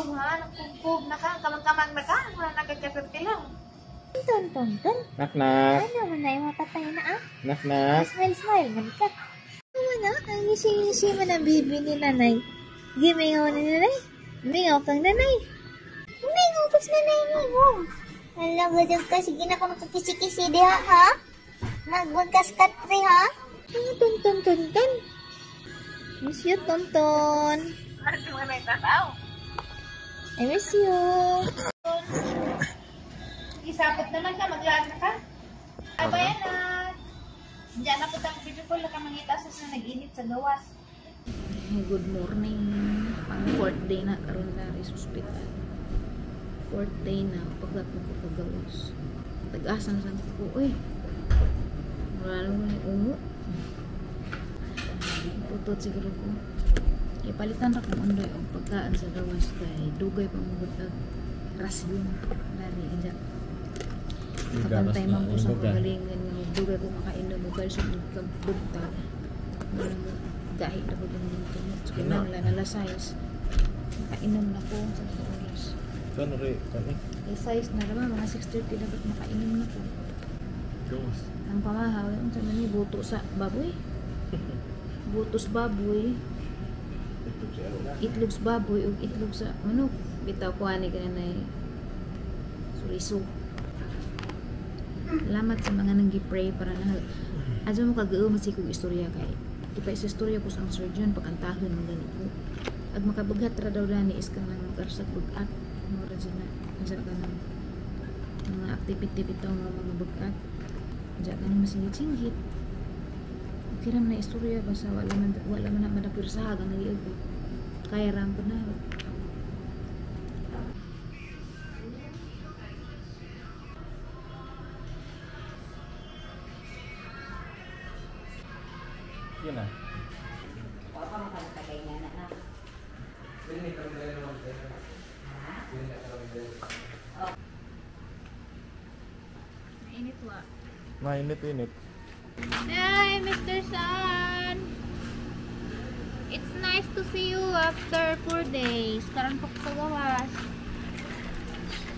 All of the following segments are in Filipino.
nagkukub ha, nagkukub na ka, kamang-kamang na ka, wala nagkakasarti lang. Tonton. Nak nak. Ano man na yung mapatay na ah? Nak nak. Smile man ka. Ano na? Ang ngisi-ngisi man ang bibi ni nanay. Gimingaw na nanay. Mingaw kang nanay. Mingaw pas nanay mo. Alam ba dyan ka? Sige na ako nakakisi-kisi diha ha? Magwagkas katri ha? Ano tonton? Miss you tonton. Ano mga naitataw? I miss you. Isapot naman ka, maglaan na ka. Ay, bayan na. Diyan na po tang video call na ka mangita sa nag-init sa gawas. Good morning. Pang 4th day na karon na sa hospital. 4th day na pagkat mo ko pagawas. Tag-asan sa ko, uy. Wala mo ni ungo. Putot siguro ko. Ipalitan ra kung unday og pagkaan sa gawas kay dugay pa mo gud rasyon. Lari inja. Kapantay man ko sa kagalingan nga dugay ko makainom og kalsyon ug kabuntag. Gahit na ko din dito. So, kinanglan na size. Makainom na ko sa oras. Kan re kan Size na naman, mga 6:30 dapat makainom na ko. Gawas. Ang pamahaw, yung sabi niya, buto sa baboy. Butos baboy. Itlog sa baboy o itlog sa manok. Bitaw ko ani ka na suriso. Salamat sa mga nang-gi-pray para na adyo mo kagao masikog istorya kay ipa sa istorya ko sa surgeon pagantahon ng ganito. Ag makabaghat ra daw dani is kang nang makarsak bugat mo ra dyan na dyan ka ng mga activity bitaw mga bugat dyan ka na masingit-singit okay ram na istorya basta wala man na madapirsaha ang nag-iog kaya ram ko na yun na. Papa makakatagay nga na. Mainit wa. Mainit-init. Hi, Mr. Sun. It's nice to see you after 4 days. Karon pa ko sa gawas.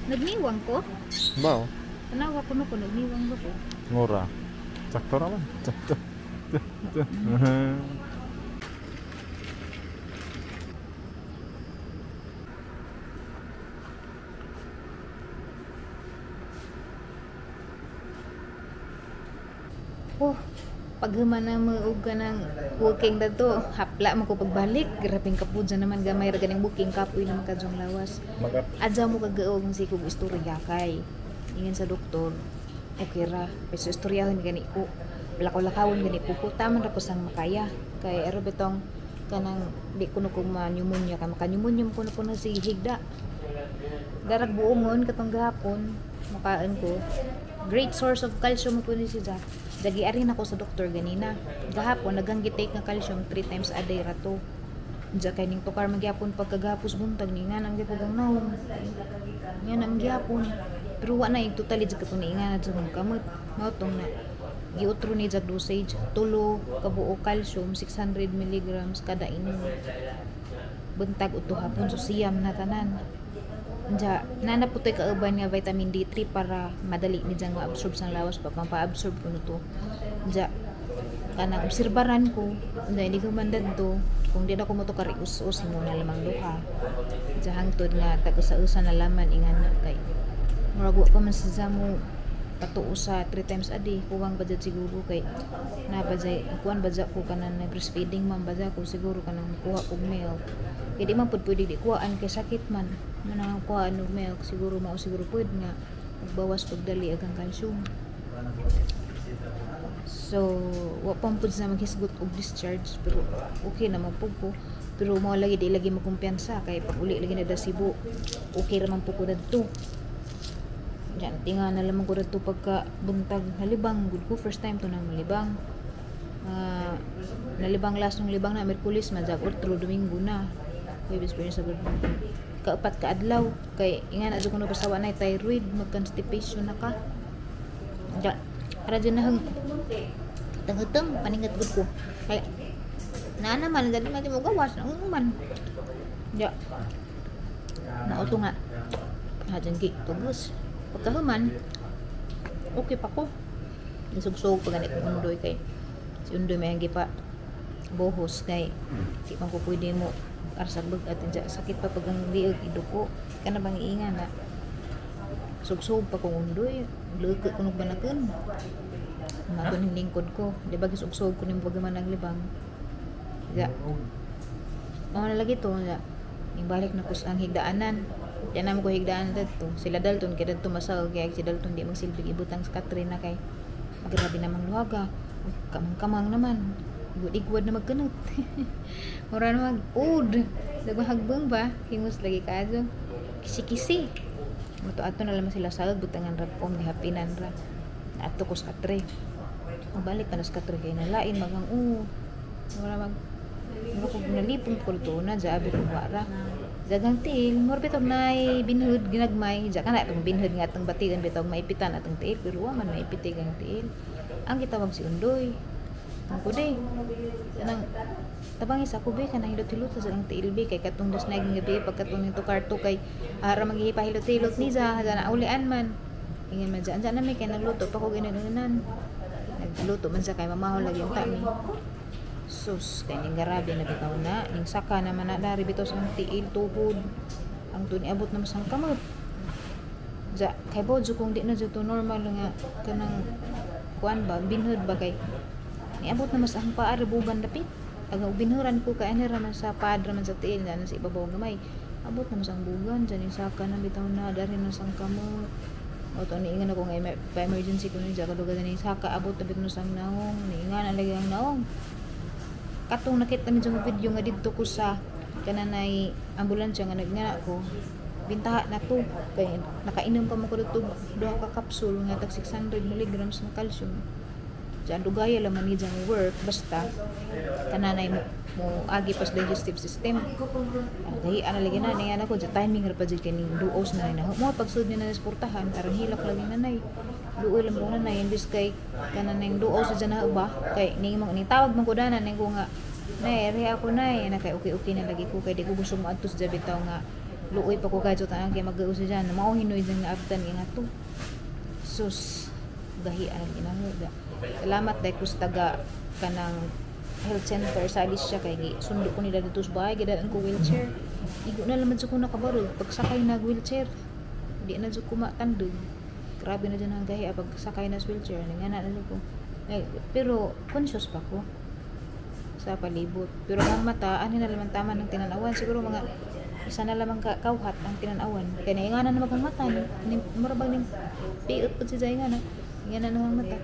Nagniwang ko? Bao. Tanawa ko no ko nagniwang ba ko? Ngora. Sakto naman. Sakto. Oh, paghuman na mo og kanang booking dito, hapla mo ko pagbalik, grabing kapudsa naman gamay ra ganing booking kapoy naman kadyong lawas. Magat. Adja mo kagaog si kog istorya kay ingon sa doktor. Okay ra, pero istoryahon gani ko. Lakaw-lakawon gani ko taman ra ko sang makaya. Kay ero betong kanang di kuno ko pneumonia ka maka-pneumonia mo kuno na si higda. Darag buongon katong gahapon makaan ko. Great source of calcium ko ni siya. Dagi ari na ko sa doktor ganina. Gahapon naganggitake nga calcium 3 times a day ra to. Diya kay ning tukar magyapon pagkagapos buntag ni nga nang gipugang naong. Yan ang gyapon. Pero wa na yung totally dyan katong niingan na dyan kamot. Mautong na giutro ni dyan dosage. Tulo kabuo calcium 600 mg kada inom. Buntag uto hapon so siyam na tanan. Diya nanaputoy kauban nga vitamin D3 para madali ni dyan ma-absorb sang lawas pa pampa-absorb ko nito. Diya kanang obserbaran ko diya hindi ko mandad to kung di na ko moto karius-us mo na lamang duha. Diya hangtod nga taga-sa-usa na laman ingan na kay murag pa man sa mo patuo sa 3 times a day kuwang budget siguro kay nabajay kuan budget ko kanan na breastfeeding man budget ko siguro kanang kuha og milk kay di man pud pwede di kuhaan kay sakit man manang kuhaan og milk siguro mao siguro pud nga magbawas pagdali agang calcium so wa pang pud sa maghisgot og discharge pero okay naman pud ko pero mao lagi di lagi makumpiyansa kay pag uli lagi na da Cebu okay ra man pud ko dadto. Diyan, tinga na lamang ko dito pagka buntag halibang. Good ko, first time to na malibang. Nalibang last nung libang na Merkulis, majag ortro, Domingo na. Kaya experience sa gano'n. Kaapat ka adlaw. Kaya ingan, adyo ko na pasawa na thyroid, mag-constipation na ka. Diyan, para dyan na hang hutang-hutang, paningat good ko. Kaya, na naman, dali mati mo gawas, ang uman. Diyan. Nauto nga. Hadyan gi tugos. Pagkahuman, okay pa ko. Nisugsog pa ganit ng undoy kay si undoy may hanggi pa bohos kay di man ko pwede mo arsag at sakit pa pag ang liog iduko ka na bang iingan na sugsog pa kong undoy leukeut kuno banakeun nga ning lingkod ko di ba gisugsog ko ning bagaman naglibang ga mo na lagi to nga ibalik na ko sa ang higdaanan yan naman ko higdaan dito sila Dalton kaya dito masawag kaya si Dalton di magsilbig ibutang sa Katrina kay grabe namang luwaga kamang-kamang naman igwad na magkanot mura na mag-ud dagang hagbang ba hingos lagi kaso kisi-kisi ato na lamang sila sagag butangan rapom di hapinan ra na ato ko sa Katre magbalik ka na sa Katre kaya nalain magang mura ko nalipong ko to na jabi ko wara dagang tiil mura bitog na binhud ginagmay dyan ka na itong binhud nga itong batigan bitog maipitan atong tiil pero man maipitig ang tiil ang kitawag si undoy ang kuday nang tabang isa ko be ka na hilot-hilot sa ang tiil be kay katong das naging gabi pagkatong nito karto kay ara maghihipahilot-hilot ni za na ulian man ingin man dyan na may kay nagluto pa ko ginanunan nagluto man sa kay mamahol lagi yung tami sus kay ning garabi na bitaw na ning saka naman na dari bitaw sa tiil tubod ang tuni abot na masang kamot ja kay bodyo kung di na dito normal nga kanang kuan ba binhud ba kay niabot na mas ang paar buban dapit aga binhuran ko kay anira man sa padra man sa tiil na sa ibabaw gamay abot na mas ang bugan dyan yung saka na bitaw na dari na sang kamot o to niingan ako nga emergency ko ni jaka duga ni saka abot na bitaw na sang naong niingan lagi ang naong katong nakita ni sa video nga didto ko sa kananay ambulansya nga nagnana ko bintaha na to kay nakainom pa mo ko dito duha ka capsule nga tag 600 mg ng calcium dyan dugaya laman ni dyan work basta kananay mo agi pas digestive system kaya lagi na niya ako dyan timing ra pa dyan kaning duos na na mo pagsud ni na sportahan karang hilak lagi nanay duol lang mo nanay imbis kay kananay duos dyan na ba kay ning tawag man ko danan ning ko nga nay ri ako nay na kay okay na lagi ko kay di ko gusto mo adto sa bitaw nga luoy pa ko kadto tanang kay mag-usa dyan na mao hinoy dyan nga abtan nga to sus gahi ang ginahuda salamat dahil ko sa taga kanang health center sa Alicia kay sundo ko nila dito sa bahay gidaan ko wheelchair igo na laman sa ko nakabarog pagsakay na wheelchair di na sa ko matandog grabe na dyan ang gahi pagsakay na sa wheelchair nga na ko pero conscious pa ko sa palibot pero ang mata ano na naman tama ng tinanawan siguro mga isa na lamang kauhat ang tinanawan kaya nainganan na magmamata marabag ning piot po si Zay nga na inganan na mata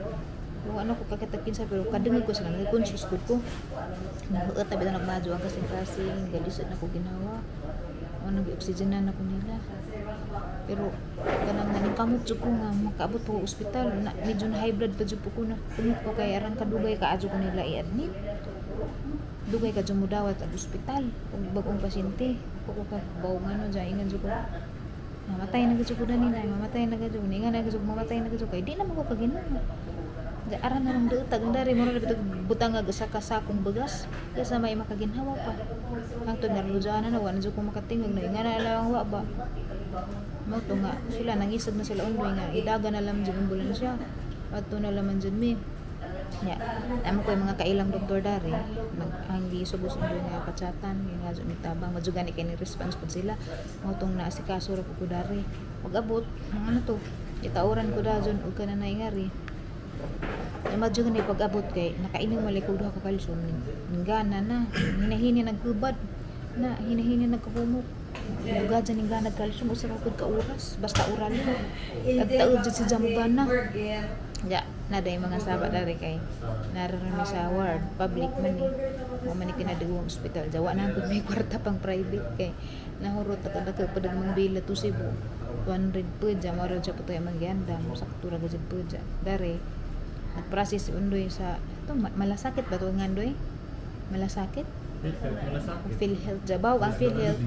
kung ano ko kakatakin sa pero kadungog ko sa mga conscious ko nahuot na bitaw nagmadyo ang kasing-kasing galisod na ko ginawa o nag-oxygenan na ko nila pero kanang naning kamot jud ko nga makaabot ko ospital na medyo na high blood pa jud ko na kumot ko kay arang kadugay kaadyo ko nila i-admit dugay ka jud mo dawat sa ospital kung bagong pasyente ko ka bawungan no dyan ingan jud ko mamatay na gud ko nila mamatay na gud ingan na gud mamatay na gud kay di na mo ko kaginawa aran na lang doon tagang dari mo na butang nga sa kasakong bagas kaysa may makaginhawa pa ang to narulaan na nawan dyan kung makatingog na ingan na lang wa ba mo to nga sila nangisag na sila undoy nga idaga na lang dyan ambulansya at to na laman dyan mi amo ko yung mga kailang doktor dari ang gisubos undoy nga patsatan yung nga dyan mitabang madjugani kay ni response po sila mo tong naasikaso ra ko dari mag-abot ano to itauran ko da dyan o ka na naingari madyo nga pag-abot kay nakainom mali ko duha ka kalsyon ninggana na hinahini nagkubad na hinahini nagkapumok luga dyan ninggana kalsyon usa ra pud ka oras basta oral at taud jud si jamugana ya nada yung mga sabat dari kay nararami sa ward public man ni mo man kinadugong ospital jawa na pud may kwarta pang private kay nahurot ka padag mga bila to Cebu 200 pud ja maro ja putoy mangyandam sakto ra gud pud ja dari nag-process si undoy sa ito malasakit ba ito nga undoy malasakit PhilHealth jabaw ang PhilHealth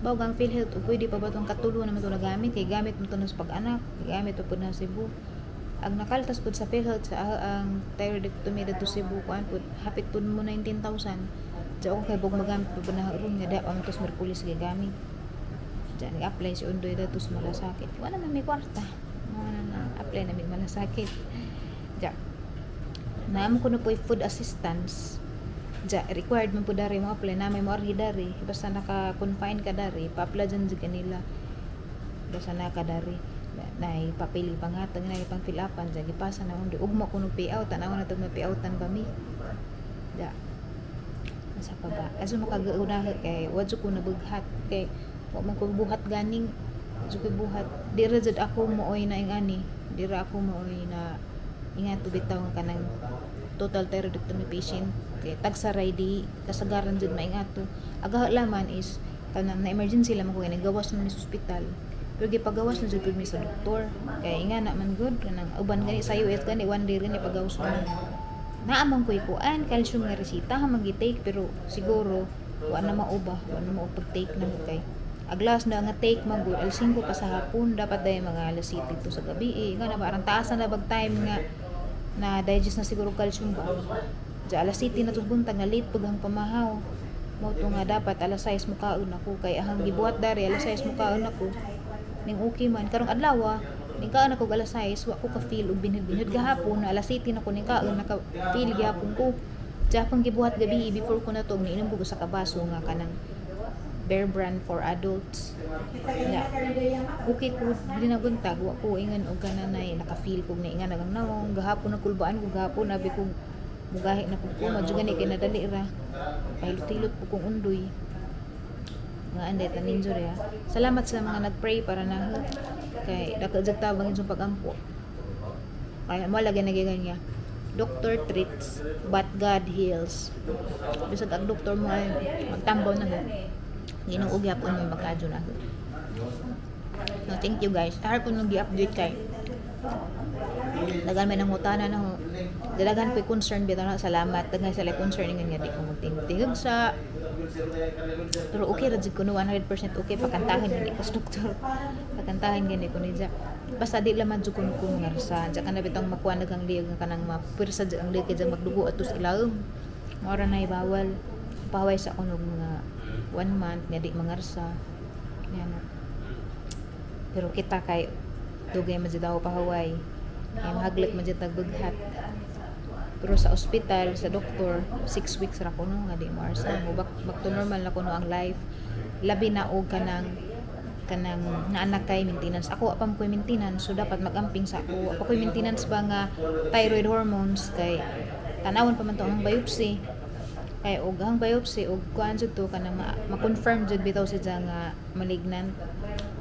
baw ang PhilHealth pwede pa ba itong katulo naman ito nagamit kay gamit mo ito na sa pag-anak gamit ito po na Cebu ang nakaltas po sa PhilHealth sa ang thyroidectomy dito Cebu kuan po hapit po mo 19,000 dyan kay bog magamit po ba na haron nga da ang tos Merkulis gagamit Diyan nag-apply si Undoy dato sa malasakit. Wala naman may kwarta. Wala na apply na may malasakit. Diyan. Naam ko na po food assistance. Diyan required man po dari mo apply na may mo argi dari. Basta naka-confine ka dari, pa-apply dyan sa kanila. Basta naka dari. Na ipapili pangatang na ipang fill upan diyan gipasa na Undoy. Ugma ko no payout, tanaw na to may payoutan ba mi. Diyan. Sa pa ba? Aso makagauna kay wadyo ko nabughat kay wa man ko buhat ganing wadyo ko buhat dira jud ako mooy na ingani dira ako mooy na ingat bitaw nga kanang total thyroidectomy patient kay tagsaray di kasagaran jud maingato aga laman is kanang na emergency lamang ko gawas na sa ospital pero gipagawas na jud mi sa doktor kay inga na man good kanang uban gani sa US gani one day rin ipagawas ko naamang ko ikuan calcium nga resita ha magi-take pero siguro wa na maubah wa na mao pag-take na kay aglas na nga take man good alas 5 pa sa hapon dapat day mga alas 7 to sa gabi nga na parang taasan na bag time nga na digest na siguro calcium ba ja alas 7 na to buntag nga late pag ang pamahaw mo to nga dapat alas 6 mo kaon ako kay ahang gibuhat dari alas 6 mo kaon ako ning okay man karong adlaw ning kaon ako alas 6 wa ko ka feel og binhid gahapon alas 7 na ko ning kaon naka feel gihapon ko japang gibuhat gabi before ko na to niinom ko sa kabaso nga kanang Bear Brand for adults ya okay ko dili na guntag wa ko ingon og kananay naka feel ko nga ingan nagang nawong gahapon na kulbaan ko gahapon abi ko mugahi na ko madyo gani kay nadali ra pahilot-hilot po kong Undoy nga anday tanin jud ya salamat sa mga nagpray para na kay dako jud tabang yung pagampo kaya mo lagi nagigan niya doctor treats but God heals bisag ang doktor mo ay magtambaw na ginoo gyapon mo magkadyo na no thank you guys harap po nung gi-update kay dagan may nangutana na ho dalagan po concern bitaw na salamat daghan sa concern nga di ko magtingog sa pero okay ra jud ko no 100% okay pakantahan gani ko doktor pakantahan gani ko ni ja basta di laman jud ko nga rasa ja kana bitong makuha nagang liog nga kanang mapirsa jud ang liog kay magdugo atus ilaom mora na bawal paway sa kuno mga 1 month nga di mangarsa yan pero kita kay dugay man jud daw pahaway ay mahaglit man jud tagbughat pero sa ospital sa doktor 6 weeks ra kuno nga di mo arsa mo back to normal na kuno ang life labi na og kanang naanak kay maintenance ako apam ko maintenance so dapat magamping sa ako ako maintenance ba nga thyroid hormones kay tanawon pa man to ang biopsy kay og ang biopsy og kuan jud to kanang ma-confirm jud bitaw siya nga malignant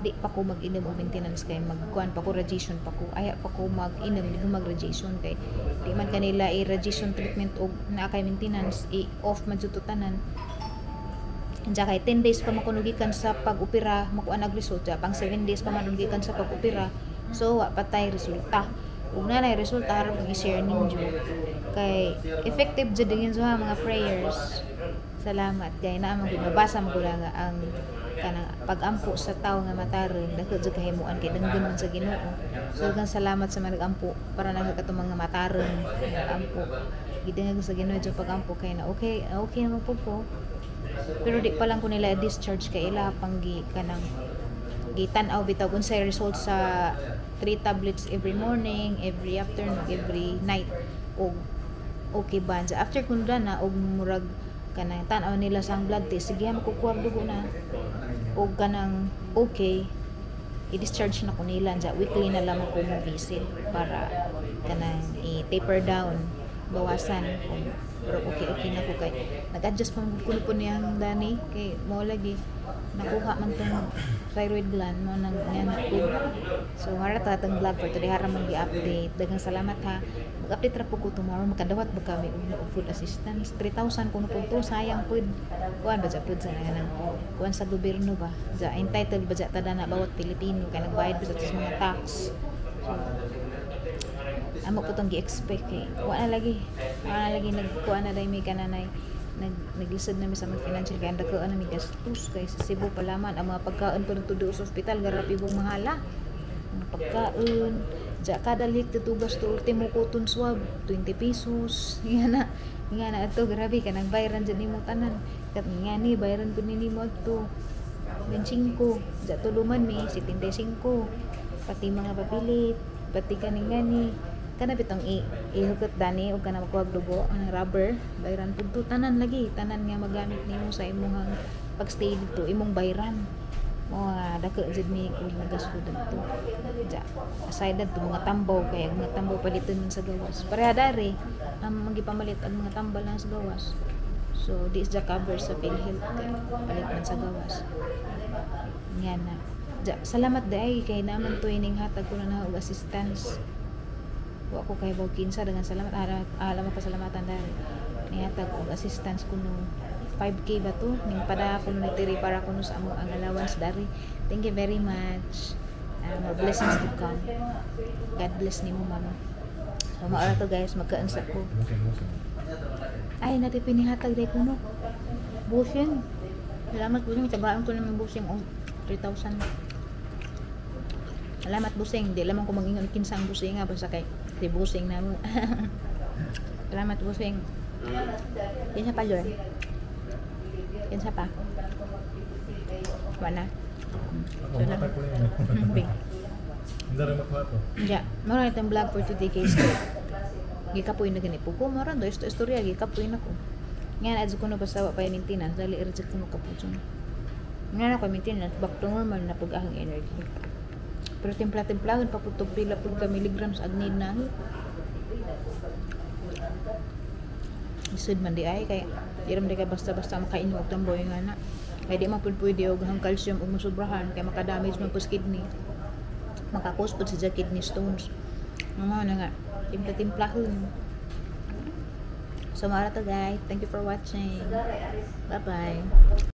di pa ko mag-inom og maintenance kay magkuan pa ko radiation pa ko aya pa ko mag-inom di mag radiation kay di man kanila i-radiation treatment og naa kay maintenance i-off man jud to tanan Diya kay 10 days pa makunugikan sa pag-opera makuha nag-result diya pang 7 days pa manugikan sa pag-opera so wa patay resulta ug nanay resulta harap ng i-share ninyo kay effective jud din sa mga prayers salamat kay naa man mabasa mo nga ang kanang pag-ampo sa tao nga mataron dako jud kahimuan kay danggan man sa Ginoo so daghang salamat sa mga nag-ampo para nagkatong mga mataron nag-ampo gidingag sa Ginoo jud pag-ampo kay na okay naman po ko pero di pa lang ko nila discharge kay ila panggi kanang gitan-aw bitaw unsay result sa 3 tablets every morning, every afternoon, every night og okay ba after kun na og murag kanang tan-aw nila sa blood test sige makukuha dugo na og kanang okay i-discharge na ko nila dya weekly na lang ko mo visit para kanang i-taper down bawasan pero okay na ko kay nag-adjust pa kuno po niyang dani kay mo lagi nakuha man tong thyroid gland mo nang nanakod so harata tang vlog for today hara man gi-update daghang salamat ha mag-update ra po ko tomorrow makadawat ba kami og food assistance 3,000 kuno po to sayang pud kuan ba ja pud sa nang kuan sa gobyerno ba ja entitled ba ja tada na bawat Pilipino kay nagbayad ba sa mga tax so amo ko tong gi-expect kay wala lagi nagkuan na dai mi kananay naglisod na mi sa mga financial kaya dako na mi gastos kay sa Cebu pa laman ang mga pagkaon pa tudo sa ospital garapi bong mahala ang pagkaon ja kada lik tutugas to ultimo cotton swab 20 pesos nga na ato grabe ka nang bayaran jud nimo tanan kat nga ni bayaran pud nimo adto 25. Sa tuluman mi 75. Pati mga papilit, pati kaning-gani. Kana bitong ihugot dani og kana magkuhag dugo ang rubber, bayran pud tanan lagi, tanan nga magamit nimo sa imong pagstay dito, imong bayran. Mga dako jud mi og nagasud dito. Ja, aside to mga tambaw kay ang mga tambaw paliton man sa gawas. Pareha dari ang magipamalit ang mga tambal lang sa gawas. So this the cover sa PhilHealth kay palit man sa gawas. Yan na. Ja, salamat day kay naman to ining hatag ko na og assistance. Wa ko kay bawd kinsa dengan salamat alam mo pasalamatan dari. Nihatag og assistance kuno 5K ba to ning pada ko nitiri para kuno sa among ang allowance dari. Thank you very much. More blessings to come. God bless nimo mama. So maora to guys magkaansa ko. Ay nati pinihatag day kuno. Busing. Salamat busing tagaan ko naman busing og 3,000. Salamat busing, di lamang ko mag-ingon kinsang busing nga basta kay si busing na mo. Salamat busing. Kinsa pa lor? Kinsa pa? Wala. So na. Hindi rin makuha to. Yeah, mara itong vlog for today guys. Gikapoy na ganito ko, mara do istorya gikapoy na ko. Nga adto ko no basta wa pa maintenance, dali irject ko mo kapuson. Nga na ko maintenance back to normal na pag-ahang energy. Pero timpla-timplahan pa po pila po ka milligrams agnid na. Isud man di ay kay diram di ka basta-basta makain og tamboy nga na. Kay di man pud pwede og hang calcium og mosobrahan kay maka-damage man pud sa kidney. Maka-cause pud sa kidney stones. Mama na nga timpla-timplahon. So mara to guys. Thank you for watching. Bye-bye.